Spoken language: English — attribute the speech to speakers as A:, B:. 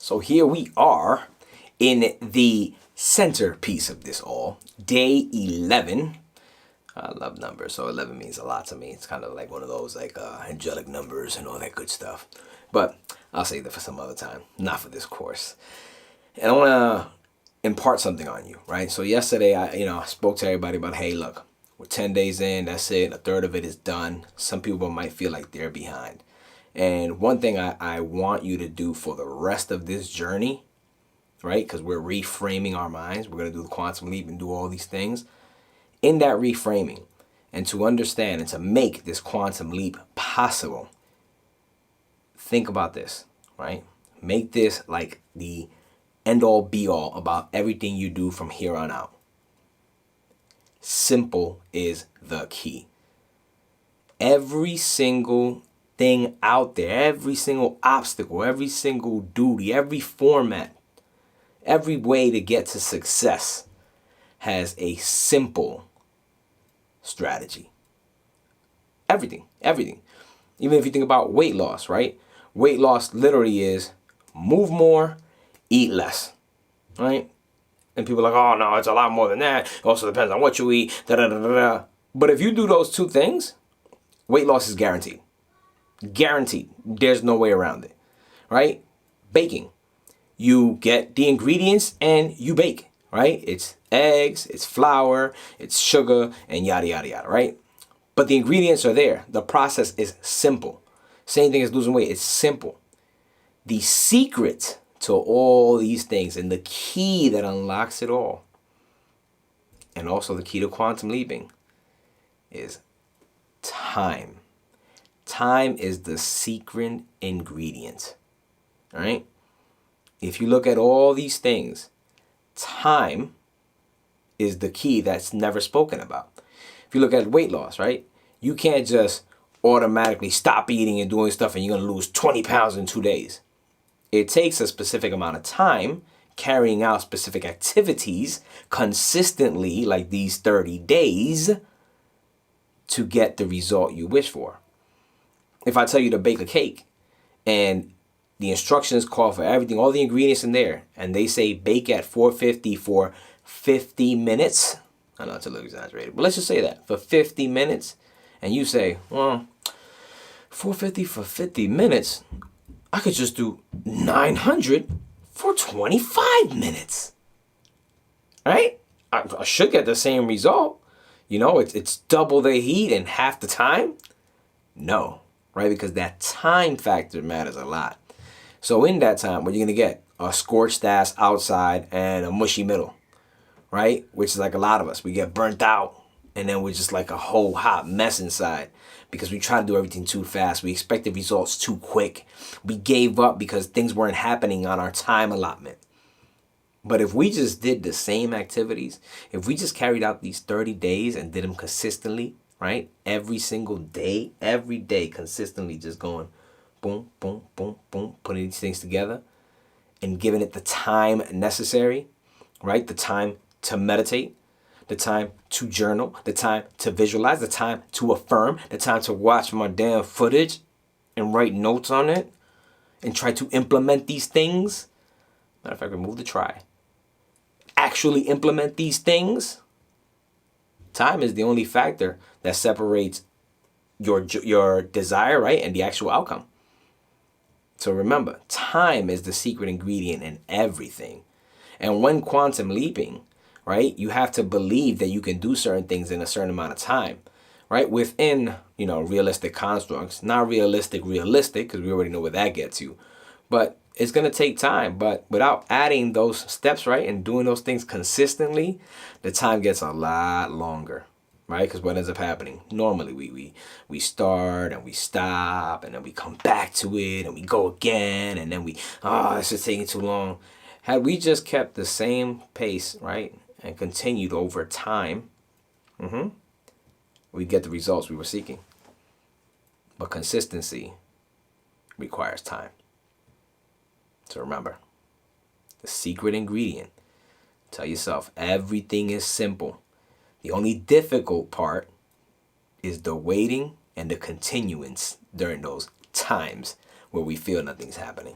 A: So here we are in the centerpiece of this all, day 11. I love numbers, so 11 means a lot to me. It's kind of like one of those like angelic numbers and all that good stuff. But I'll save that for some other time, not for this course. And I want to impart something on you, right? So yesterday, I spoke to everybody about, hey, look, we're 10 days in, that's it. A third of it is done. Some people might feel like they're behind. And one thing I want you to do for the rest of this journey, right? Because we're reframing our minds. We're going to do the quantum leap and do all these things. In that reframing, and to understand and to make this quantum leap possible, think about this, right? Make this like the end all be all about everything you do from here on out. Simple is the key. Every single thing out there, every single obstacle, every single duty, every format, every way to get to success has a simple strategy. Everything. Even if you think about weight loss, right? Weight loss literally is move more, eat less, right? And people are like, oh no, it's a lot more than that. It also depends on what you eat, da-da-da-da-da. But if you do those two things, weight loss is guaranteed. Guaranteed. There's no way around it, right? Baking. You get the ingredients and you bake, right? It's eggs, it's flour, it's sugar, and yada, yada, yada, right? But the ingredients are there. The process is simple. Same thing as losing weight. It's simple. The secret to all these things and the key that unlocks it all, and also the key to quantum leaping, is time. Time is the secret ingredient, all right? If you look at all these things, time is the key that's never spoken about. If you look at weight loss, right? You can't just automatically stop eating and doing stuff and you're going to lose 20 pounds in 2 days. It takes a specific amount of time carrying out specific activities consistently, like these 30 days, to get the result you wish for. If I tell you to bake a cake and the instructions call for everything, all the ingredients in there, and they say bake at 450 for 50 minutes. I know it's a little exaggerated, but let's just say that for 50 minutes. And you say, well, 450 for 50 minutes, I could just do 900 for 25 minutes. Right? I should get the same result. You know, it's double the heat and half the time. No, right? Because that time factor matters a lot. So in that time, what you're going to get? A scorched ass outside and a mushy middle, right? Which is like a lot of us. We get burnt out and then we're just like a whole hot mess inside because we try to do everything too fast. We expected results too quick. We gave up because things weren't happening on our time allotment. But if we just did the same activities, if we just carried out these 30 days and did them consistently, right? Every single day, every day consistently just going boom, boom, boom, boom, putting these things together and giving it the time necessary, right? The time to meditate, the time to journal, the time to visualize, the time to affirm, the time to watch my damn footage and write notes on it and try to implement these things. Matter of fact, remove the try. Actually implement these things. Time is the only factor that separates your desire, right, and the actual outcome. So remember, time is the secret ingredient in everything. And when quantum leaping, right, you have to believe that you can do certain things in a certain amount of time, right, within, realistic constructs. Not realistic, because we already know where that gets you. But it's going to take time. But without adding those steps, right, and doing those things consistently, the time gets a lot longer. Right? Because what ends up happening? Normally we start and we stop and then we come back to it and we go again and then it's just taking too long. Had we just kept the same pace, right, and continued over time, we'd get the results we were seeking. But consistency requires time. So remember, the secret ingredient, tell yourself everything is simple. The only difficult part is the waiting and the continuance during those times where we feel nothing's happening.